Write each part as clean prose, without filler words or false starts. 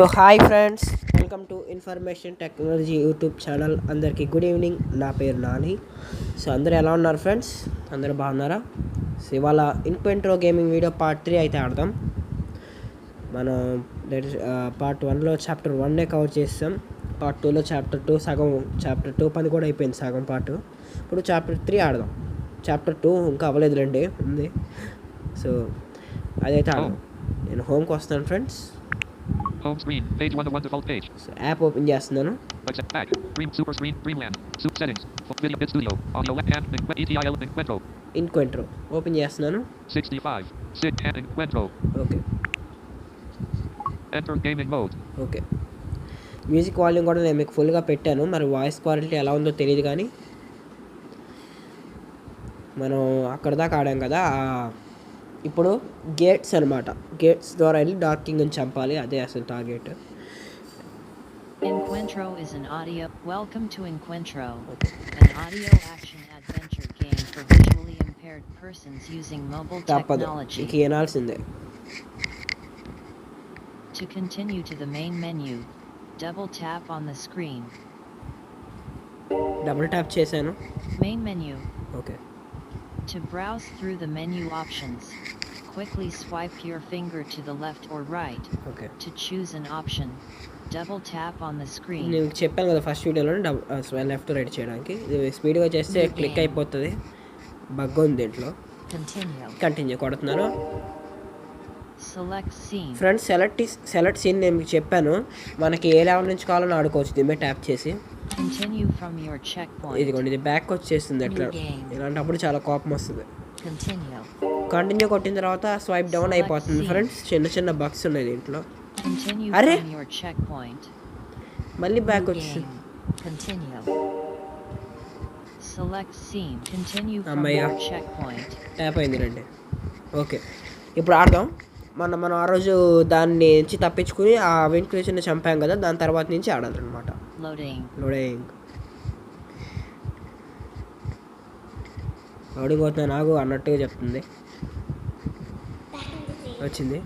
So hi friends, welcome to information technology YouTube channel. అందరికీ good evening. నా పేరు Nani. So అందరూ ఎలా ఉన్నారు ఫ్రెండ్స్? అందరూ బాగున్నారా? సో ఇవాళ ఇన్క్వెంట్రో గేమింగ్ వీడియో పార్ట్ 3 అయితే ఆడదాం. మనం పార్ట్ 1లో చాప్టర్ 1నే కవర్ చేస్తాం. పార్ట్ 2లో చాప్టర్ 2 సగం, చాప్టర్ 2 పని కూడా అయిపోయింది సగం పార్ట్. ఇప్పుడు చాప్టర్ 3 ఆడదాం. చాప్టర్ 2 ఇంకా అవ్వలేదు, రండి ఉంది. సో అదైతే ఆడదాం. నేను హోమ్కి వస్తాను friends. Home screen, page 1 of 1 default page. So app open చేస్తున్నాను. Accept back. Dream super screen, Dreamland. Soup settings. Video bit studio. Audio left hand, ETIL Encuentro. Encuentro open చేస్తున్నాను. 65. Sit and Encuentro. Okay Enter gaming mode. Okay music volume కూడా నేను మీకు ఫుల్గా పెట్టాను. మరి voice quality ఎలా ఉందో తెలియదు, కానీ మనం అక్కడ దాకా ఆడాం కదా. ఇప్పుడు గేట్స్ అనమాట. గేట్స్ ద్వారా వెళ్ళి డార్క్ కింగ్ని చంపాలి, అదే అసలు target. Encuentro is an audio. Welcome to Encuentro, an audio action adventure game for visually impaired persons using mobile తప్పదు, technology. ఇంక వినాల్సిందే. To continue to the main menu, double tap on the screen. Double tap చేశాను. Main menu. Okay To browse through the menu options, quickly swipe your finger to the left or right. Okay To choose an option, double tap on the screen. నేను చెప్పాను కదా first వీడియోలో left right చేయడానికి. ఇది స్పీడ్గా చేస్తే click అయిపోతుంది, bug ఉంది దీంట్లో. Continue. కంటిన్యూ కొడుతున్నాను. Select scene. Friends, select scene నేను మీకు చెప్పాను. మనకి ఏ లెవెల్ నుంచి కావాలని ఆడుకోవచ్చు దీని మీద ట్యాప్ చేసి. Continue from your checkpoint. ఇదిగోండి, ఇది బ్యాక్ వచ్చేస్తుంది. ఎట్లా ఇలాంటప్పుడు చాలా కోపం వస్తుంది. Continue. కంటిన్యూ కొట్టిన తర్వాత స్వైప్ డౌన్ అయిపోతుంది ఫ్రెండ్స్. చిన్న చిన్న బగ్స్ ఉన్నాయి దీంట్లో. Continue అరే! from your checkpoint. మళ్ళీ బ్యాక్ New వచ్చింది. game. Continue. Select scene. Continue from అమ్మయ్య. your checkpoint. ట్యాప్ అయింది రండి. ఓకే, ఇప్పుడు ఆడదాం. మనం ఆ రోజు దాన్ని నుంచి తప్పించుకుని ఆ వెంట్ క్రియేషన్ని చంపాం కదా, దాని తర్వాత నుంచి ఆడాలన్నమాట. Loading. లోడింగ్ లోడింగ్ అవుతున్నా నాకు అన్నట్టుగా చెప్తుంది. వచ్చింది.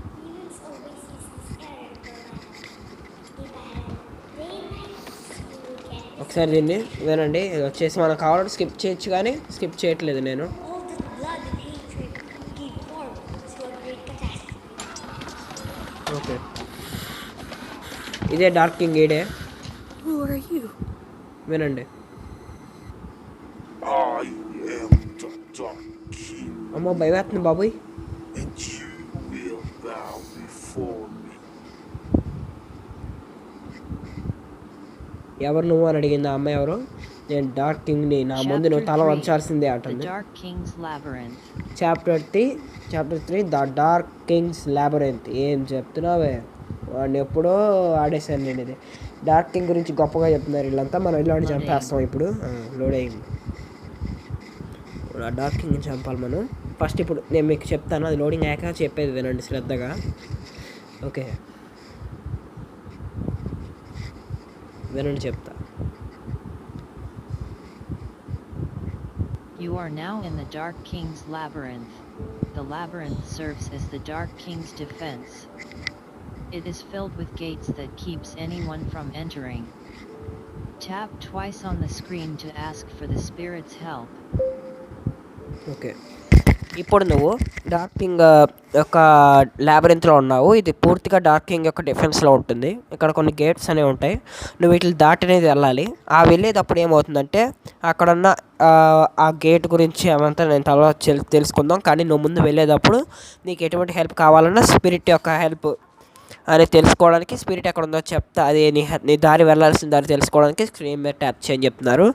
ఒకసారి దీన్ని వినండి. ఇది వచ్చేసి మనకు కావాలంటే స్కిప్ చేయొచ్చు, కానీ స్కిప్ చేయట్లేదు నేను. All this blood and hatred gave form to a great catastrophe. Okay, ఇదే డార్క్ కింగ్ ఈడే. Who are you? వినండి. I am the Dark King, అమ్మో భయవేస్తుంది బాబోయ్. and you will bow before me. ఎవరు నువ్వు అని అడిగింది ఆ అమ్మాయి. ఎవరు? నేను డార్క్ కింగ్ని, నా ముందు నువ్వు తల వంచాల్సిందే The అంటుంది. Dark King's Labyrinth. Chapter 3 the Dark King's Labyrinth. ఏం చెప్తున్నావే, వాడిని ఎప్పుడో ఆడేశాను నేను. ఇది డార్క్ కింగ్ గురించి గొప్పగా చెప్తున్నారు వీళ్ళంతా. మనం ఇలాంటి చంపేస్తాం ఇప్పుడు. లోడ్ అయింది. ఇప్పుడు ఆ డార్క్ కింగ్ని చంపాలి మనం ఫస్ట్. ఇప్పుడు నేను మీకు చెప్తాను, అది లోడింగ్ అయ్యాక చెప్పేది వినండి శ్రద్ధగా. ఓకే వినండి, చెప్తా. You are now in the Dark King's Labyrinth. The labyrinth serves as the Dark King's defense. It is filled with gates that keeps anyone from entering. Tap twice on the screen to ask for the spirit's help. Okay, ఇప్పుడు నువ్వు dark king యొక్క ల్యాబరింత్లో ఉన్నావు. ఇది పూర్తిగా dark king యొక్క డిఫెన్స్లో ఉంటుంది. ఇక్కడ కొన్ని గేట్స్ అనేవి ఉంటాయి, నువ్వు వీటిని దాటినేది వెళ్ళాలి. ఆ వెళ్ళేటప్పుడు ఏమవుతుందంటే అక్కడున్న ఆ గేట్ గురించి అవంతా నేను తర్వాత తెలుసుకుందాం. కానీ నువ్వు ముందు వెళ్ళేటప్పుడు నీకు ఎటువంటి హెల్ప్ కావాలన్నా స్పిరిట్ యొక్క హెల్ప్ అని తెలుసుకోవడానికి, స్పిరిట్ ఎక్కడ ఉందో చెప్తా, అది నీ దారి వెళ్ళాల్సిన దారి తెలుసుకోవడానికి స్క్రీన్ మీద ట్యాప్ చేయని చెప్తున్నారు.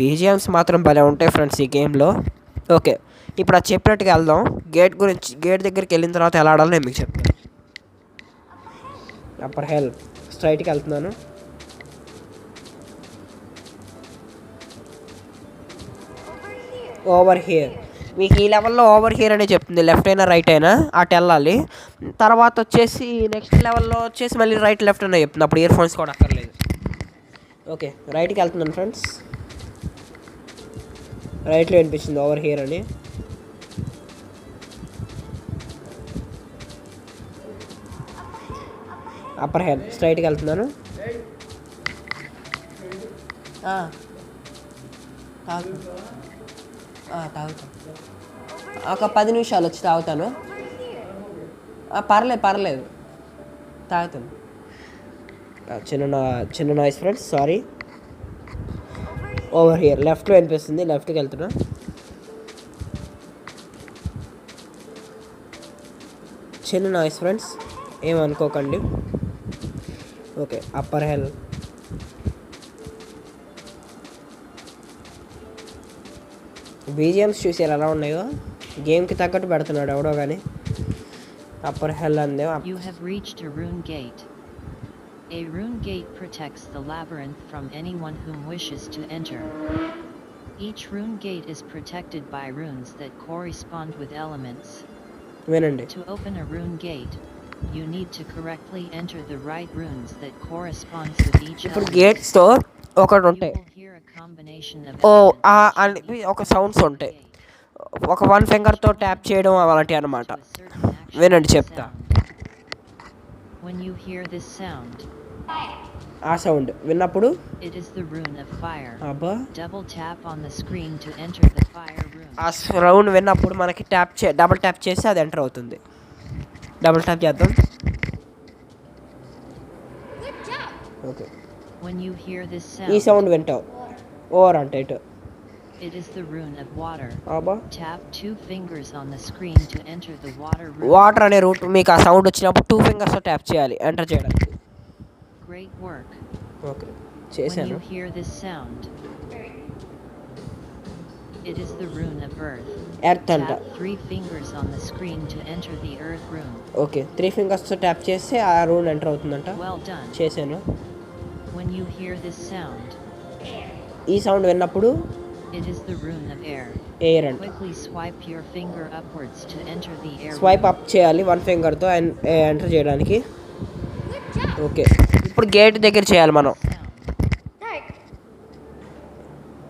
బీజిఎమ్స్ మాత్రం భలే ఉంటాయి ఫ్రెండ్స్ ఈ గేమ్లో. ఓకే, ఇప్పుడు అది చెప్పినట్టుగా వెళ్దాం. గేట్ గురించి, గేట్ దగ్గరికి వెళ్ళిన తర్వాత ఎలా ఆడాలో నేను మీకు చెప్తాను. అప్పర్ హెల్ప్ స్ట్రైట్కి వెళ్తున్నాను. ఓవర్ హియర్, మీకు ఈ లెవెల్లో ఓవర్ హియర్ అనే చెప్తుంది. లెఫ్ట్ అయినా రైట్ అయినా అటు వెళ్ళాలి. తర్వాత వచ్చేసి నెక్స్ట్ లెవెల్లో వచ్చేసి మళ్ళీ రైట్ లెఫ్ట్ అనే చెప్తుంది. అప్పుడు ఇయర్ ఫోన్స్ కూడా అక్కర్లేదు. ఓకే, రైట్కి వెళ్తున్నాను ఫ్రెండ్స్. రైట్లో వినిపించింది ఓవర్ హియర్ అని. అప్పర్ హెల్ స్ట్రైట్కి వెళ్తున్నాను. తాగుతాను. ఒక 10 నిమిషాలు వచ్చి తాగుతాను. పర్లేదు తాగుతాను. చిన్న noise friends, sorry. Over here లెఫ్ట్లో వినిపిస్తుంది, లెఫ్ట్కి వెళ్తున్నా. చిన్న నాయిస్ ఫ్రెండ్స్, ఏమనుకోకండి. Okay, upper hell. బీజిఎమ్స్ చూసారు ఎలా ఉన్నాయో, గేమ్కి తగ్గట్టు పెడుతున్నాడు ఎవడో కానీ. అప్పర్ హెల్ అందే. You have reached a rune gate. A rune gate protects the labyrinth from anyone whom wishes to enter. Each rune gate is protected by runes that correspond with elements. వినండి. To open a rune gate, you need to correctly enter the right runes that corresponds with each ఇప్పుడు element. గేట్స్తో ఒకటి You ఉంటాయి. will hear a combination of అని ఒక sounds ఉంటాయి. ఒక 1 ఫింగర్తో tap చేయడం అలాంటివి అనమాట. వినండి చెప్తా. When you hear this sound, ఆ సౌండ్ విన్నప్పుడు it is the rune of fire. అబ్బా, Double tap on the screen to enter the fire rune. ఆ సౌండ్ విన్నప్పుడు మనకి డబుల్ ట్యాప్ చేస్తే అది ఎంటర్ అవుతుంది. డబుల్ ట్యాప్ చేద్దాం. Okay, When you hear this ఈ sound, సౌండ్ వింటావు. ఓవర్ అంటే ఇటు. it is the rune of water. అబ్బా, Tap 2 fingers on the screen to enter the water rune. Water అనే రూట్ మీకు ఆ సౌండ్ వచ్చినప్పుడు 2 ఫింగర్స్తో ట్యాప్ చేయాలి ఎంటర్ చేయడానికి. Great work. ఓకే, When చేశాను. you hear this sound, it is the rune of earth. Earth అంట. Tap 3 fingers on the screen to enter the earth rune. Okay, 3 ఫింగర్స్తో tap చేస్తే ఆ రూన్ ఎంటర్ అవుతుందంట. Well done. చేశాను. When you hear this sound, ఈ sound విన్నప్పుడు it is the rune of air. Air అంట. Quickly swipe your finger upwards to enter the air swipe rune. Up చేయాలి 1 ఫింగర్తో enter చేయడానికి. Okay, ఇప్పుడు gate దగ్గర చేయాలి మనం. Sound. Dark.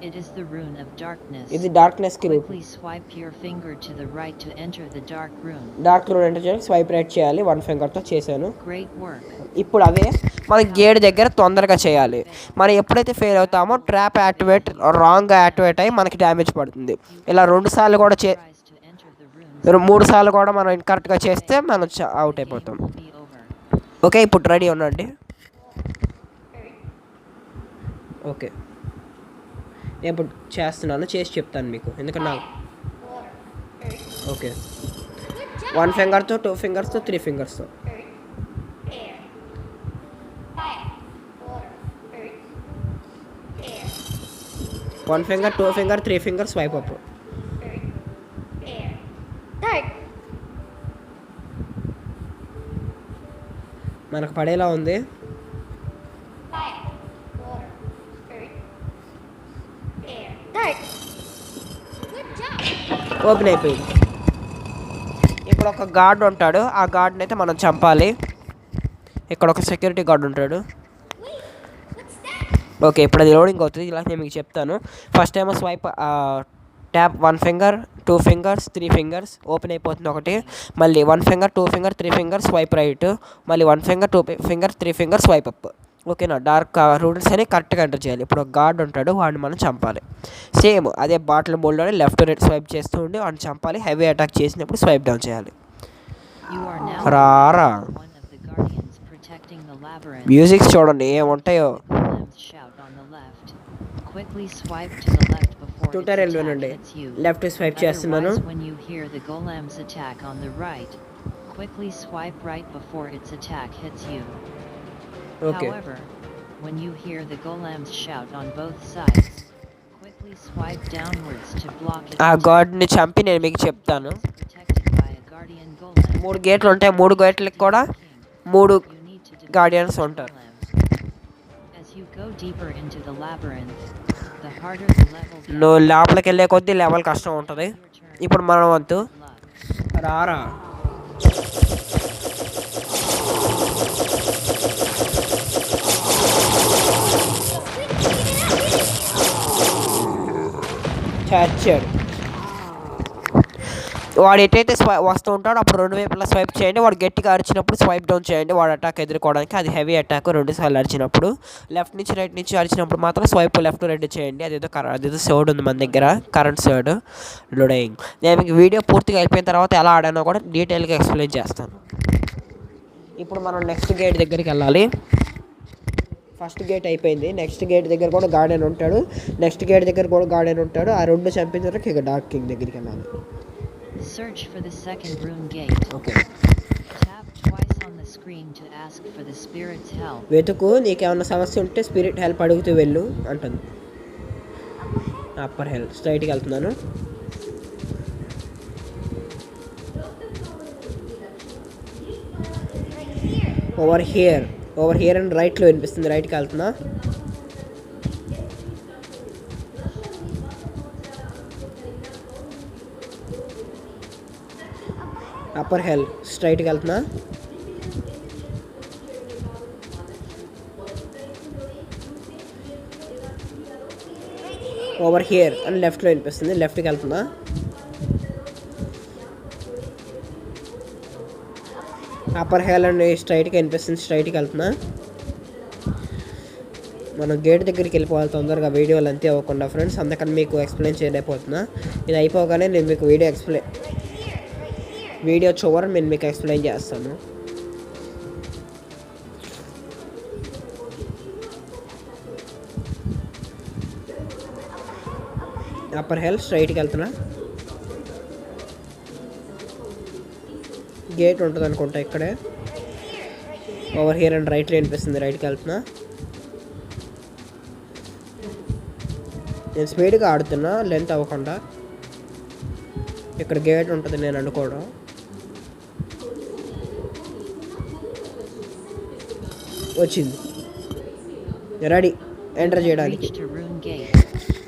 It is the rune of darkness. ఇది డార్క్నెస్కి route. Quickly swipe your finger to the right to enter the dark rune. Dark rune enter చేయాలి, swipe right చేయాలి 1 ఫింగర్తో. చేశాను. Great work. ఇప్పుడు అవే మన గేట్ దగ్గర తొందరగా చేయాలి. మనం ఎప్పుడైతే ఫెయిల్ అవుతామో ట్రాప్ యాక్టివేట్ రాంగ్గా యాక్టివేట్ అయ్యి మనకి డ్యామేజ్ పడుతుంది. ఇలా 2 సార్లు కూడా Tries to enter the runes. 3 సార్లు కూడా మనం ఇన్కరెక్ట్గా చేస్తే మనం అవుట్ అయిపోతాం. Will be over. ఓకే, ఇప్పుడు రెడీ ఉండండి. ఓకే, నేను ఇప్పుడు చేస్తున్నాను, చేసి చెప్తాను మీకు, ఎందుకంటే నాకు. Okay, 1 ఫింగర్తో 2 ఫింగర్స్తో 3 ఫింగర్స్తో. Air. Fire. Water. Earth. Air. 1 finger 2 finger 3 finger swipe up. Earth. Air. Dark. మనకు పడేలా ఉంది. Fire. Water. Earth. Air. Dark. Good job. Open అయిపోయింది. ఇప్పుడు ఒక గార్డ్ ఉంటాడు, ఆ గార్డ్ని అయితే మనం చంపాలి. ఇక్కడ ఒక సెక్యూరిటీ గార్డ్ ఉంటాడు. ఓకే, ఇప్పుడు అది లోడింగ్ అవుతుంది. ఇలా నేను మీకు చెప్తాను. ఫస్ట్ ఏమో swipe tap 1 finger 2 fingers 3 fingers open అయిపోతుంది ఒకటి. మళ్ళీ 1 finger 2 finger 3 finger swipe right. మళ్ళీ 1 finger 2 finger 3 finger swipe up. ఓకేనా, డార్క్ రూల్స్ అని కరెక్ట్గా ఎంటర్ చేయాలి. ఇప్పుడు ఒక గార్డ్ ఉంటాడు, వాడిని మనం చంపాలి. సేమ్ అదే బాటిల్ మోడ్లోనే లెఫ్ట్ రైట్ స్వైప్ చేస్తూ ఉండి వాడిని చంపాలి. హెవీ అటాక్ చేసినప్పుడు స్వైప్ డౌన్ చేయాలి. You are now రారా, one of the guardians protecting the labyrinth. Musics చూడండి ఏముంటాయో. Golems shout on the left. Quickly swipe to the left before its tutorial attack వినండి. hits you. Left swipe చేస్తున్నాను. Otherwise, when you hear the golem's attack on the right, quickly swipe right before its attack hits you. Okay, However, when you hear the golems shout on both sides, quickly swipe downwards to block its ఆ attack. గార్డ్ని చంపి నేను మీకు చెప్తాను. Protected by a guardian golem. 3 గేట్లు ఉంటాయి. 3 గేట్లకి కూడా 3 You need to defeat guardians the ఉంటారు. golems. As you go deeper into the labyrinth, the harder the level gets. నువ్వు లోపలికి వెళ్ళే కొద్దీ లెవెల్ కష్టం ఉంటుంది. Your turn. ఇప్పుడు మనం వంతు. Luck. రారా, చచ్చాడు. వాడు ఎటైతే వస్తూ ఉంటాడో అప్పుడు 2 వైపులా స్వైప్ చేయండి. వాడు గట్టిగా అరిచినప్పుడు స్వైప్ డౌన్ చేయండి వాడు అటాక్ ఎదుర్కోవడానికి. అది హెవీ అటాక్ 2 సార్లు అరిచినప్పుడు. లెఫ్ట్ నుంచి రైట్ నుంచి అరిచినప్పుడు మాత్రం స్వైప్ లెఫ్ట్ రైట్ చేయండి. అదేదో సర్డ్ ఉంది మన దగ్గర, కరెంట్ సర్డ్ లోడింగ్. నేను మీకు వీడియో పూర్తిగా అయిపోయిన తర్వాత ఎలా ఆడానో కూడా డీటెయిల్గా ఎక్స్ప్లెయిన్ చేస్తాను. ఇప్పుడు మనం నెక్స్ట్ గేట్ దగ్గరికి వెళ్ళాలి. ఫస్ట్ గేట్ అయిపోయింది. నెక్స్ట్ గేట్ దగ్గర కూడా గార్డెన్ ఉంటాడు. ఆ 2 చంపిన తర్వాత ఇక డార్క్ కింగ్ దగ్గరికి వెళ్ళాలి. Search for the second rune gate. Okay, Tap twice on the screen to ask for the spirit's help. వెతుకు, నీకేమన్నా సమస్య ఉంటే స్పిరిట్ హెల్ప్ అడుగుతూ వెళ్ళు అంటుంది. అప్పర్ హెల్ప్ స్ట్రైట్కి వెళ్తున్నాను. ఓవర్ హియర్ అండ్ రైట్లో వినిపిస్తుంది. రైట్కి వెళ్తున్నా. అప్పర్ హెల్ స్ట్రైట్కి వెళ్తున్నా. ఓవర్ హియర్ అని లెఫ్ట్లో వినిపిస్తుంది. లెఫ్ట్కి వెళ్తున్నా. అప్పర్ హెల్ అండ్ స్ట్రైట్కి వినిపిస్తుంది. స్ట్రైట్కి వెళ్తున్నా. మనం గేట్ దగ్గరికి వెళ్ళిపోవాలి తొందరగా, వీడియోలు అంతే అవ్వకుండా ఫ్రెండ్స్. అందుకని మీకు ఎక్స్ప్లెయిన్ చేయలేకపోతున్నా. ఇది అయిపోగానే నేను మీకు వీడియో చివరి నేను మీకు ఎక్స్ప్లెయిన్ చేస్తాను. అప్పర్ హెల్ స్ట్రైట్కి వెళ్తున్నా. గేట్ ఉంటుంది అనుకుంటా ఇక్కడే. ఓవర్ హియర్ అండ్ రైట్లో వినిపిస్తుంది. రైట్కి వెళ్తున్నా. నేను స్పీడ్గా ఆడుతున్నా లెంత్ అవ్వకుండా. ఇక్కడ గేట్ ఉంటుంది నేను అనుకోవడం. వచ్చింది. రెడీ ఎంటర్ చేయడానికి. Reach to rune gate.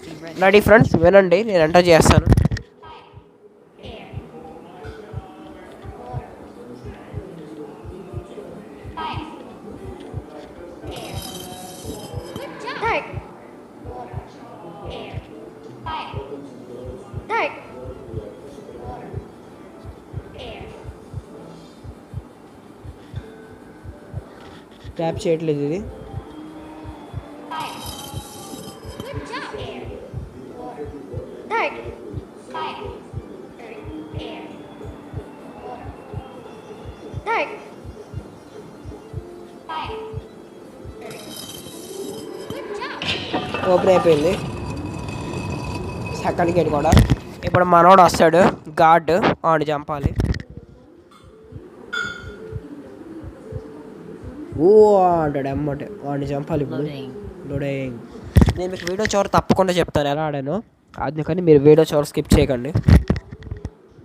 Be ready. Ready friends, వినండి, నేను ఎంటర్ చేస్తాను. Dark. Air. Fire. Dark. Air. Tap చేయట్లేదు ఇది. Fire. Good job. Air. Water. Dark. Fire. Earth. Air. Water. Dark. Fire. Earth. Good job. Open అయిపోయింది second gate కూడా. ఇప్పుడు మనోడు వస్తాడు గార్డ్, వాడిని చంపాలి. ఓ అంటాడు అమ్మటే, వాడిని చంపాలి ఇప్పుడు. Loading. లోడింగ్. నేను మీకు వీడియో చివరి తప్పకుండా చెప్తాను ఎలా ఆడాను. అందుకని మీరు వీడియో చివరి స్కిప్ చేయకండి.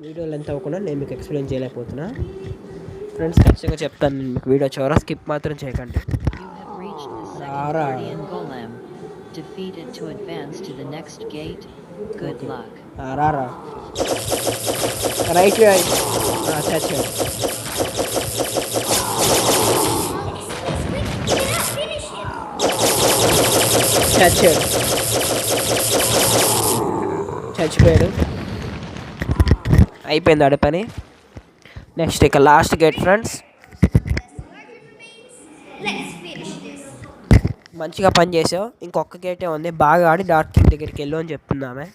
వీడియోలు ఎంత అవ్వకుండా నేను మీకు ఎక్స్ప్లెయిన్ చేయలేకపోతున్నా ఫ్రెండ్స్. ఖచ్చితంగా చెప్తాను నేను మీకు వీడియో చివర, స్కిప్ మాత్రం చేయకండి. You have reached the second Rara. guardian golem. Defeat it to advance to the next gate. Good luck. రారా రైట్ చచ్చాడు. చచ్చిపోయాడు. అయిపోయింది ఆడ పని. నెక్స్ట్ ఇక last gate friends. Let's finish this. మంచిగా పని చేసావు. ఇంకొక గేటే ఉంది, బాగా ఆడి డార్క్ కింగ్ దగ్గరికి వెళ్ళు అని చెప్తుంది ఆమె.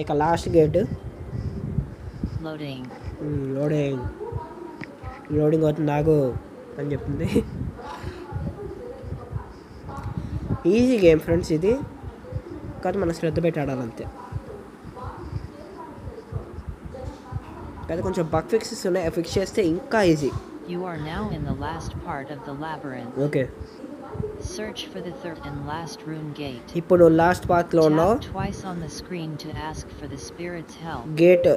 ఇక లాస్ట్ గేట్. Loading. లోడింగ్ అవుతుంది ఆగు అని చెప్తుంది. ఈజీ గేమ్ ఫ్రెండ్స్ ఇది, కాదు మనం శ్రద్ధ పెట్టి ఆడాలంతే. కాదు కొంచెం బగ్ ఫిక్సెస్ ఉన్నాయి, ఫిక్స్ చేస్తే ఇంకా easy. You are now in the last part of the labyrinth. Okay, Search for the third and last rune gate. ఇప్పుడు లాస్ట్ పాత్లో ఉన్నావు. Tap twice on the screen to ask for the spirit's help. Gate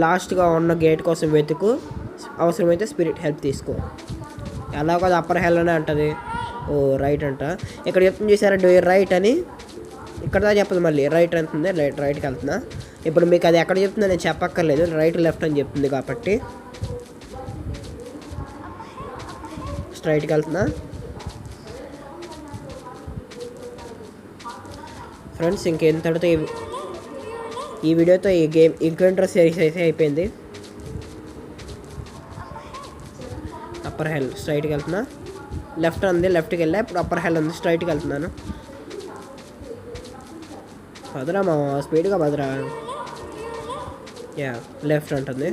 లాస్ట్గా ఉన్న gate కోసం వెతుకు, అవసరమైతే spirit help తీసుకో. ఎలా కాదు అప్పర్ హెల్ అనే అంటది. ఓ రైట్ అంట. ఇక్కడ చెప్తుంది చూసారా, డూ రైట్ అని. ఇక్కడ దా చెప్పదు, మళ్ళీ రైట్ అంటుంది. రైట్కి వెళ్తున్నా. ఇప్పుడు మీకు అది ఎక్కడ చెప్తుందో నేను చెప్పక్కర్లేదు, రైట్ లెఫ్ట్ అని చెప్తుంది కాబట్టి స్ట్రైట్కి వెళ్తున్నా. ఫ్రెండ్స్ ఇంకెంతటితో ఈ వీడియోతో ఈ గేమ్ ఇంకౌంటర్ సిరీస్ అయితే అయిపోయింది. అప్పర్ హెల్ స్ట్రైట్కి వెళ్తున్నా, లెఫ్ట్ ఉంది లెఫ్ట్కి వెళ్ళా, ఇప్పుడు అప్పర్ హెల్ ఉంది స్ట్రైట్కి వెళ్తున్నాను. భద్రా మా స్పీడ్గా భద్రా. యా లెఫ్ట్ ఉంటుంది.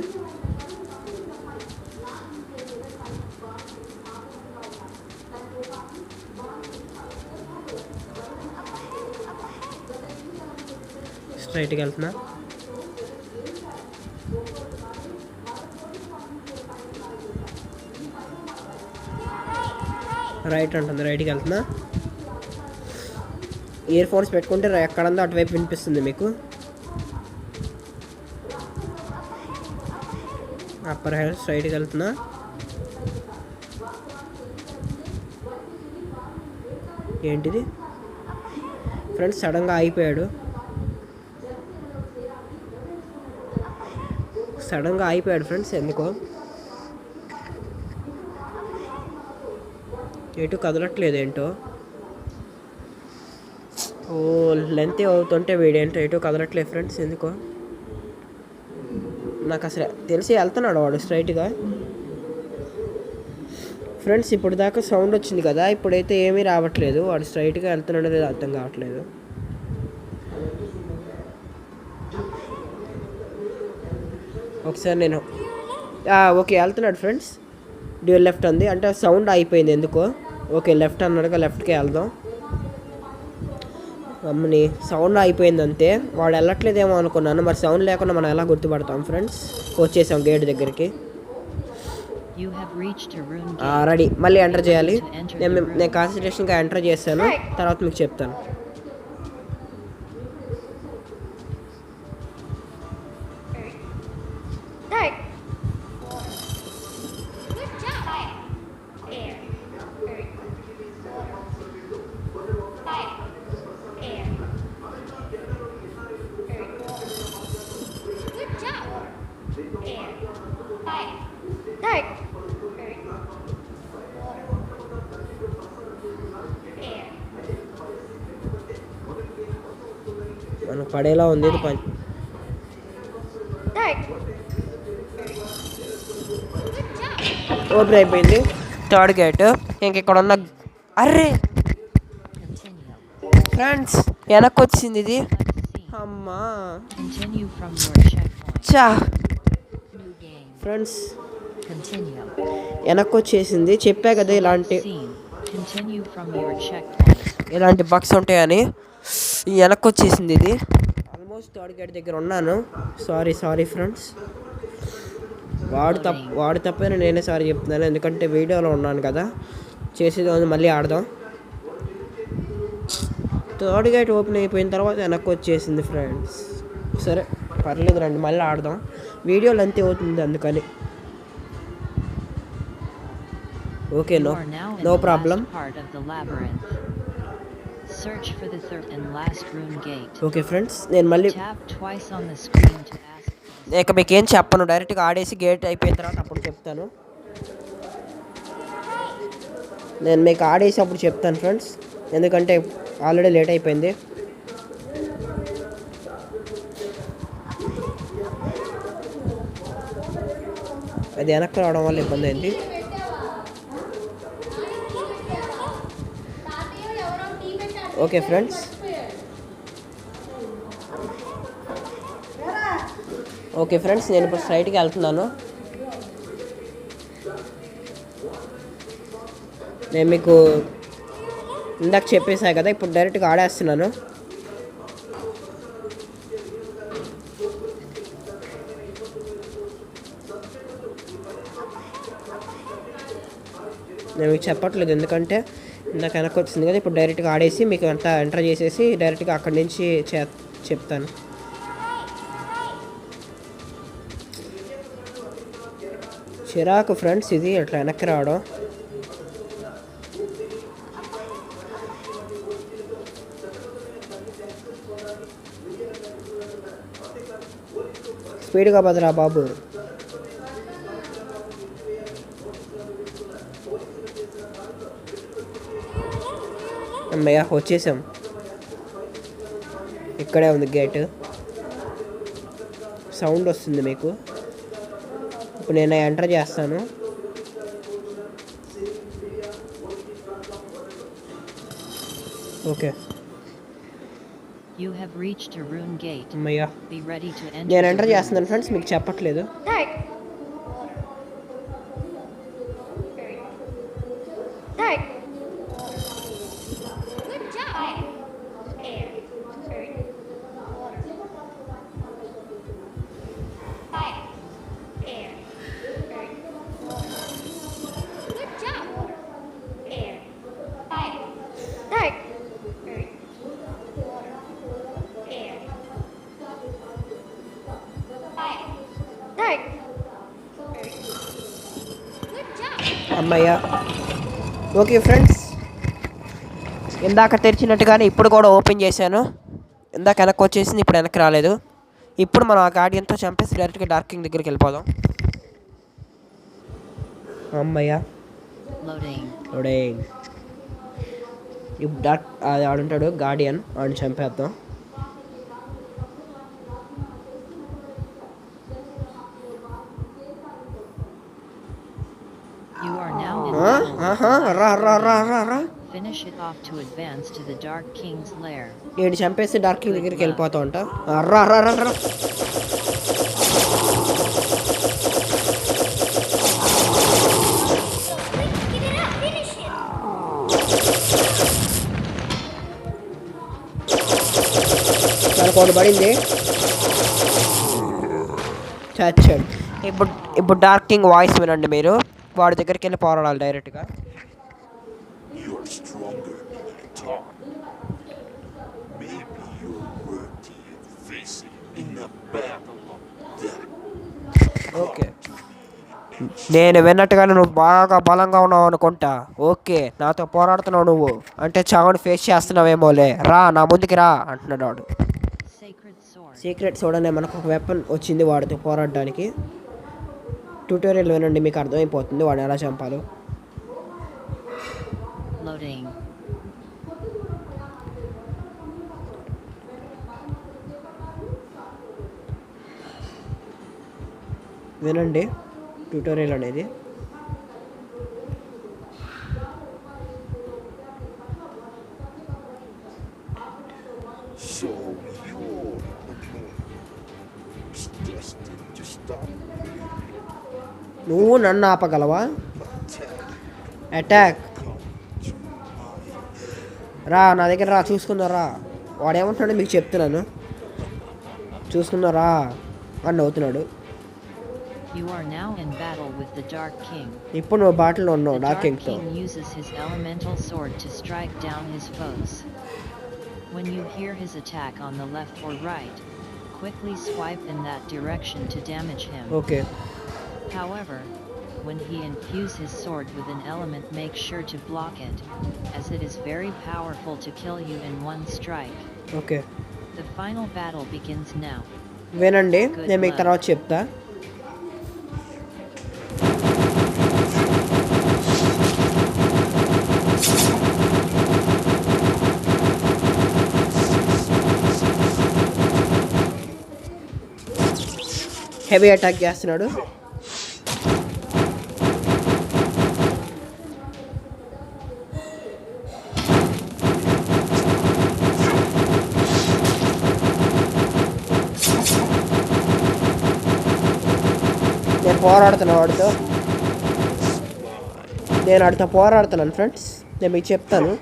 స్ట్రైట్కి వెళ్తున్నా. రైట్ ఉంటుంది, రైట్కి వెళ్తున్నా. ఇయర్ ఫోన్స్ పెట్టుకుంటే ఎక్కడందో అటువైపు వినిపిస్తుంది మీకు. అప్పర్ హెడ్ స్ట్రైట్కి వెళ్తున్నా. ఏంటిది ఫ్రెండ్స్, సడన్గా అయిపోయాడు. ఫ్రెండ్స్ ఎందుకో ఎటు కదలట్లేదు ఏంటో. ఓ లెంత్ అవుతుంటే వీడేంటో ఎటు కదలట్లేదు ఫ్రెండ్స్ ఎందుకో. నాకు అసలు తెలిసి వెళ్తున్నాడు వాడు స్ట్రైట్గా. ఫ్రెండ్స్ ఇప్పుడు దాకా సౌండ్ వచ్చింది కదా, ఇప్పుడైతే ఏమీ రావట్లేదు. వాడు స్ట్రైట్గా వెళ్తున్నాడో లేదో అర్థం కావట్లేదు. ఒకసారి నేను ఓకే వెళ్తున్నాడు ఫ్రెండ్స్. డ్యూయల్ లెఫ్ట్ ఉంది అంటే సౌండ్ అయిపోయింది ఎందుకో. ఓకే లెఫ్ట్ అన్నాడుగా, లెఫ్ట్కే వెళ్దాం. అమ్మని సౌండ్ అయిపోయింది అంతే. వాడు వెళ్ళట్లేదేమో అనుకున్నాను, మరి సౌండ్ లేకుండా మనం ఎలా గుర్తుపడతాం ఫ్రెండ్స్. వచ్చేసాం గేట్ దగ్గరికి. రెడీ, మళ్ళీ ఎంటర్ చేయాలి. నేను కాన్సన్ట్రేషన్గా ఎంటర్ చేశాను, తర్వాత మీకు చెప్తాను. మనకు పడేలా ఉంది ఇది పని. ఓపెన్ అయిపోయింది థర్డ్ గేట్. ఇంక ఇక్కడ ఉన్న అర్రే ఫ్రెండ్స్ వెనక్కి వచ్చింది ఇది. అమ్మా చా ఫ్రెండ్స్ వెనక్కి వచ్చేసింది. చెప్పా కదా ఇలాంటి బగ్స్ ఉంటాయని. వెనక్కి వచ్చేసింది ఇది. ఆల్మోస్ట్ థర్డ్ గేట్ దగ్గర ఉన్నాను. Sorry friends. వాడు తప్పని నేనే సారీ చెప్తున్నాను, ఎందుకంటే వీడియోలో ఉన్నాను కదా. చేసేది మళ్ళీ ఆడదాం. థర్డ్ గేట్ ఓపెన్ అయిపోయిన తర్వాత వెనక్కి వచ్చేసింది ఫ్రెండ్స్. సరే పర్లేదు రండి మళ్ళీ ఆడదాం. వీడియోలో అంతే అవుతుంది అందుకని. Okay no problem. Okay friends నేను మళ్ళీ ఇక మీకు ఏం చెప్పను, డైరెక్ట్గా ఆడేసి గేట్ అయిపోయిన తర్వాత అప్పుడు చెప్తాను. నేను మీకు ఆడేసి అప్పుడు చెప్తాను ఫ్రెండ్స్, ఎందుకంటే ఆల్రెడీ లేట్ అయిపోయింది. అది వెనక్కి రావడం వల్ల ఇబ్బంది అయింది. ఓకే ఫ్రెండ్స్ నేను ఇప్పుడు స్ట్రైట్కి వెళ్తున్నాను. నేను మీకు ఇందాక చెప్పేసా కదా, ఇప్పుడు డైరెక్ట్గా ఆడేస్తున్నాను. నేను మీకు చెప్పట్లేదు ఎందుకంటే ఇందాక వెనక్కి వచ్చింది కదా. ఇప్పుడు డైరెక్ట్గా ఆడేసి మీకు అంతా ఎంటర్ చేసేసి డైరెక్ట్గా అక్కడి నుంచి చెప్తాను. చిరాకు ఫ్రెండ్స్ ఇది అట్లా వెనక్కి రావడం. స్పీడ్గా బదరా బాబు. అమ్మయ్య వచ్చేసాం. ఇక్కడే ఉంది గేట్. సౌండ్ వస్తుంది మీకు. ఇప్పుడు నేను ఎంటర్ చేస్తాను. Okay You have reached a rune gate. అమ్మయ్యా, Be ready to enter నేను the ఎంటర్ runes. చేస్తున్నాను ఫ్రెండ్స్, మీకు చెప్పట్లేదు. Dark. Dark. Good job. Air. Earth. Water. Fire. Air. Earth. Water. Good job. Air. Fire. Dark. Earth. Water. Air. Fire. Dark. Earth. Good job. అమ్మయ్యా. Okay friends, ఇందాక తెరిచినట్టుగానే ఇప్పుడు కూడా open చేశాను. ఇందాక వెనక్కి వచ్చేసింది, ఇప్పుడు వెనక్కి రాలేదు. ఇప్పుడు మనం ఆ గార్డియన్తో చంపేసి డైరెక్ట్గా డార్క్ కింగ్ దగ్గరికి వెళ్ళిపోదాం. అమ్మయ్యా, Loading. లోడింగ్. ఇప్పుడు డార్క్ ఆడుంటాడు గార్డియన్, ఆడిని చంపేద్దాం. You are now in battle with ఆహా, the రా రా రా Last రా రా. Finish it off to advance to the Dark King's lair. నేను చంపేసి డార్క్ కింగ్ దగ్గరికి వెళ్ళిపోతా ఉంటా. రా రా రా రా. Get it up. Finish it. మనకు ఒకటి పడింది, చచ్చాడు. ఇప్పుడు డార్క్ కింగ్ వాయిస్ వినండి మీరు. వాడి దగ్గరికి వెళ్ళి పోరాడాలి డైరెక్ట్గా. You're stronger than you thought. Maybe you're worthy of facing in a battle of death. Okay, నేను విన్నట్టుగానే నువ్వు బాగా బలంగా ఉన్నావు అనుకుంటా. ఓకే, నాతో పోరాడుతున్నావు నువ్వు అంటే చావుని ఫేస్ చేస్తున్నావేమోలే, రా నా ముందుకి రా అంటున్నాడు వాడు. Sacred sword. సీక్రెట్ సోడ్ అనే మనకు ఒక వెపన్ వచ్చింది వాడితో పోరాడడానికి. ట్యూటోరియల్ వినండి, మీకు అర్థమైపోతుంది వాడిని ఎలా చంపాలో. Loading. వినండి ట్యూటోరియల్ అనేది. So you're the king who's destined to stop నువ్వు నన్ను ఆపగలవా? అటాక్. రా నా దగ్గర రా, చూసుకుందా రా. వాడేమంటున్నాడో మీకు చెప్తున్నాను, చూసుకుందా రా అని నవ్వుతున్నాడు. You are now in battle with the Dark King. ఇప్పుడు నువ్వు బాటిల్లో The ఉన్నావు dark Dark కింగ్తో. King uses his elemental sword to strike down his foes. When you hear his attack on the left or right, quickly swipe in that direction to damage him. Okay However, when he infuse his sword with an element, make sure to block it, as it is very powerful to kill you in one strike. Okay The final battle begins now. వినండి, నేను మీకు తర్వాత చెప్తా. Heavy attack చేస్తున్నాడు. నేను పోరాడుతున్నా వాడితో, నేను వాడితో పోరాడుతున్నాను ఫ్రెండ్స్, నేను మీకు చెప్తాను.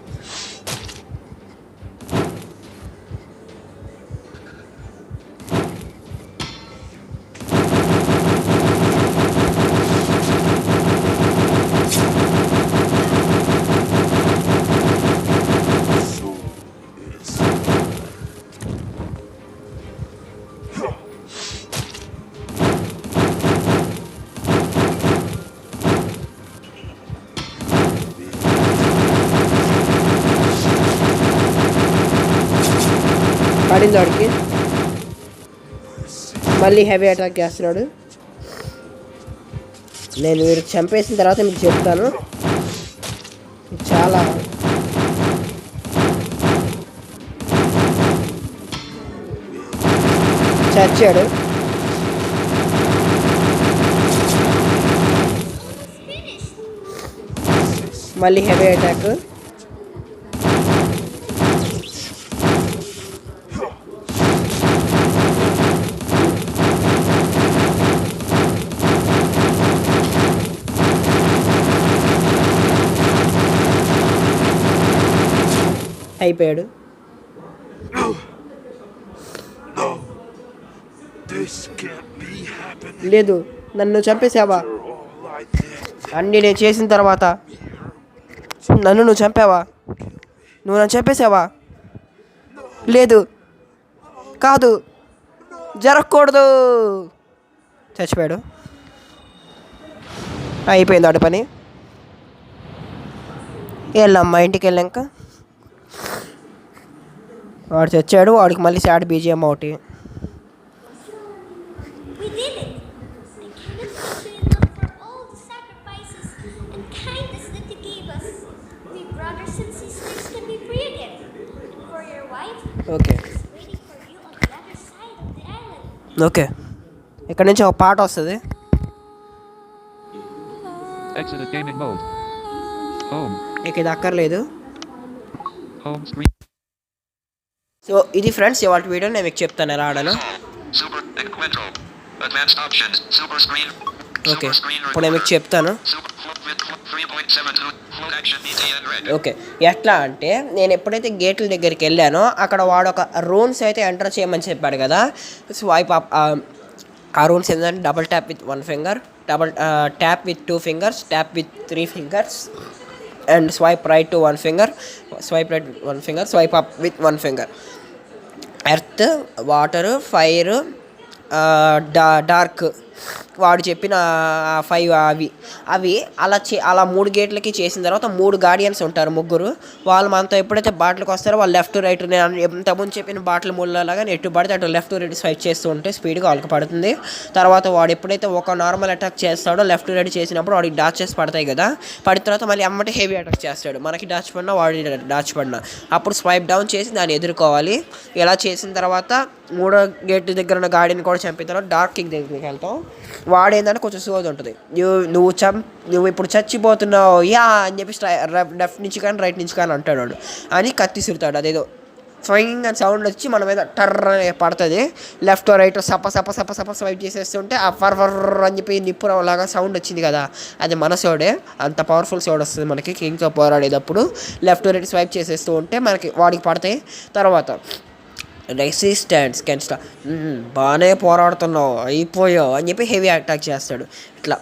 పడింది వాడికి, మళ్ళీ హెవీ అటాక్ చేస్తున్నాడు. నేను మీరు చంపేసిన తర్వాత మీకు చెప్తాను. చాలా చచ్చాడు. మళ్ళీ హెవీ అటాక్. అయిపోయాడు. This can't be happening. లేదు, నన్ను చంపేసావా? All I did. అన్నీ నేను చేసిన తర్వాత నన్ను నువ్వు చంపావా? నువ్వు నన్ను చంపేసావా? లేదు, కాదు, జరగకూడదు. చచ్చిపోయాడు. అయిపోయింది వాడి పని. వెళ్ళమ్మా ఇంటికి వెళ్ళాక. వాడు చచ్చాడు. వాడికి మళ్ళీ సాడ్ బీజిఎం ఒకటి. We did it! I cannot thank you enough for all the sacrifices and kindness that you gave us. We brothers and sisters can be free again. And for your wife, okay she's waiting for you on the other side of the island. Okay, ఇక్కడ నుంచి ఒక పాట వస్తుంది. Exit gaming mode. Home. ఇక ఇది అక్కర్లేదు. Home screen. So ఇది friends ఇవాళ వీడియో. నేను మీకు చెప్తాను ఎలా ఆడాను. Super Encuentro. Advanced options. Super screen. Okay, Super screen ఇప్పుడు నేను మీకు చెప్తాను. Super float with 3.72 float action ETN red. Okay, ఎట్లా అంటే నేను ఎప్పుడైతే గేట్ల దగ్గరికి వెళ్ళానో అక్కడ వాడు ఒక రూమ్స్ అయితే ఎంటర్ చేయమని చెప్పాడు కదా. స్వైప్ అప్ ఆ రూమ్స్ ఏంటంటే double tap with 1 finger, double tap with 2 fingers, tap with 3 fingers and swipe right to 1 finger, swipe right 1 finger, swipe up with 1 finger. Earth, water, fire, dark, వాడు చెప్పిన 5 అవి అలా 3 గేట్లకి చేసిన తర్వాత 3 గార్డియన్స్ ఉంటారు, ముగ్గురు. వాళ్ళు మనతో ఎప్పుడైతే బాటిల్కి వస్తారో వాళ్ళు లెఫ్ట్ రైట్, నేను ఇంతకుముందు చెప్పిన బాటిల్ ముళ్ళలాగా ఎటు పడితే అటు లెఫ్ట్ రైట్ స్వైప్ చేస్తూ ఉంటే స్పీడ్గా వాళ్ళకి పడుతుంది. తర్వాత వాడు ఎప్పుడైతే ఒక నార్మల్ అటాక్ చేస్తాడో లెఫ్ట్ రైట్ చేసినప్పుడు వాడికి డాచెస్ పడతాయి కదా. పడిన తర్వాత మళ్ళీ అమ్మటే హెవీ అటాక్ చేస్తాడు. మనకి డాచ్ పడినా వాడి డాచ్ పడినా అప్పుడు స్వైప్ డౌన్ చేసి దాన్ని ఎదుర్కోవాలి. ఇలా చేసిన తర్వాత 3వ గేట్ దగ్గర ఉన్న గార్డియన్ కూడా చంపిన తర్వాత డార్క్ కింగ్ దగ్గరికి వెళ్తాం. వాడేందంటే కొంచెం సోది ఉంటుంది. నువ్వు ఇప్పుడు చచ్చిపోతున్నావు యా అని చెప్పి లెఫ్ట్ నుంచి కానీ రైట్ నుంచి కానీ అంటాడు వాడు. అని కత్తి సురుతాడు. అదేదో స్వయింగ్ అని సౌండ్ వచ్చి మన మీద టర్ర పడుతుంది. లెఫ్ట్ రైట్ సప స్వైప్ చేసేస్తుంటే ఆ ఫర్ అని చెప్పి నిప్పు లాగా సౌండ్ వచ్చింది కదా, అది మన సోడే. అంత పవర్ఫుల్ సోడ్ వస్తుంది మనకి కింగ్తో పోరాడేటప్పుడు. లెఫ్ట్ రైట్ స్వైప్ చేసేస్తూ ఉంటే మనకి వాడికి పడతాయి. తర్వాత రెసిస్టెన్స్ కెన్స్టా బాగానే పోరాడుతున్నావు అయిపోయావు అని చెప్పి హెవీ అటాక్ చేస్తాడు. ఇట్లా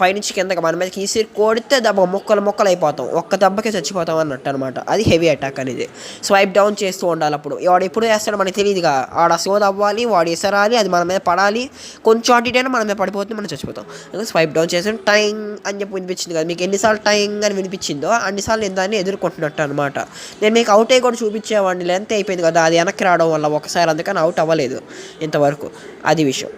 పైనుంచి కిందకి మన మీదకి ఈసిరి కొడితే దెబ్బ మొక్కలు అయిపోతాం, ఒక్క దెబ్బకే చచ్చిపోతాం అన్నట్టు అనమాట. అది హెవీ అటాక్ అనేది. స్వైప్ డౌన్ చేస్తూ ఉండాలి. అప్పుడు వాడు ఎప్పుడు వేస్తాడో మనకి తెలియదుగా. వాడు సోద అవ్వాలి, వాడు ఎసరాలి, అది మన మీద పడాలి. కొంచెం అటు ఇటైనా మన మీద పడిపోతుంది, మనం చచ్చిపోతాం. స్వైప్ డౌన్ చేసి టైంగ్ అని చెప్పి వినిపించింది కదా మీకు. ఎన్నిసార్లు టైంగ్ అని వినిపించిందో అన్నిసార్లు నేను దాన్ని ఎదుర్కొంటున్నట్టు అనమాట. నేను మీకు అవుట్ అయ్యి కూడా చూపించేవాడిని, లెంత్ అయిపోయింది కదా అది వెనక్కి రావడం వల్ల ఒకసారి, అందుకని అవుట్ అవ్వలేదు ఇంతవరకు. అది విషయం.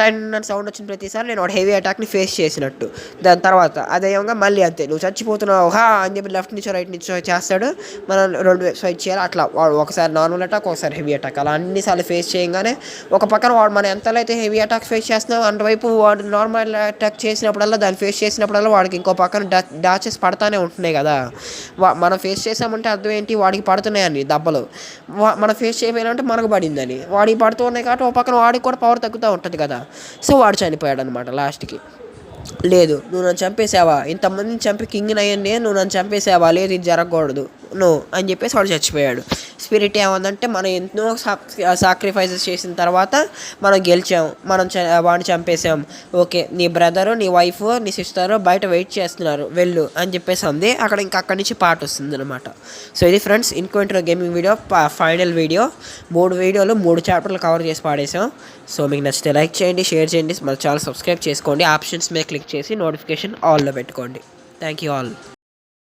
10 అని సౌండ్ వచ్చిన ప్రతిసారి నేను వాడు హెవీ అటాక్ని ఫేస్ చేసినట్టు. దాని తర్వాత అదేవిధంగా మళ్ళీ అంతే, నువ్వు చచ్చిపోతున్నావు హా అని చెప్పి లెఫ్ట్ నుంచో రైట్ నుంచో చేస్తాడు. మనం 2 స్వైప్ చేయాలి. అట్లా వాడు ఒకసారి నార్మల్ అటాక్, ఒకసారి హెవీ అటాక్, అలా అన్నిసార్లు ఫేస్ చేయగానే ఒక పక్కన వాడు మనం ఎంతలో హెవీ అటాక్ ఫేస్ చేస్తున్నాం అంతవైపు వాడు నార్మల్ అటాక్ చేసినప్పుడల్లా, దాన్ని ఫేస్ చేసినప్పుడల్లా వాడికి ఇంకో పక్కన డాచెస్ పడతానే ఉంటున్నాయి కదా. మనం ఫేస్ చేసామంటే అర్థం ఏంటి, వాడికి పడుతున్నాయని దెబ్బలు. మనం ఫేస్ చేయలేమంటే మనకు పడిందని. వాడికి పడుతూ ఉన్నాయి కాబట్టి ఒక పక్కన వాడికి కూడా పవర్ తగ్గుతూ ఉంటుంది కదా. సో వాడు చనిపోయాడు అనమాట లాస్ట్కి. లేదు, నువ్వు నన్ను చంపేసావా, ఇంతమందిని చంపి కింగ్ అయ్యండి, నువ్వు నన్ను చంపేసావా, లేదు ఇది జరగకూడదు నువ్వు అని చెప్పేసి వాడు చచ్చిపోయాడు. స్పిరిట్ ఏమందంటే మనం ఎన్నో సాక్రిఫైసెస్ చేసిన తర్వాత మనం గెలిచాం, మనం వాడిని చంపేసాం. ఓకే, నీ బ్రదరు, నీ వైఫ్, నీ సిస్టరు బయట వెయిట్ చేస్తున్నారు, వెళ్ళు అని చెప్పేసి ఉంది. అక్కడి నుంచి పాట వస్తుంది అనమాట. సో ఇది friends encounter gaming video final video. 3 వీడియోలు 3 చాప్టర్లు కవర్ చేసి పాడేసాం. సో మీకు నచ్చితే లైక్ చేయండి, షేర్ చేయండి, మన ఛానల్ సబ్స్క్రైబ్ చేసుకోండి, ఆప్షన్స్ మీద క్లిక్ చేసి నోటిఫికేషన్ ఆల్లో పెట్టుకోండి. Thank you all.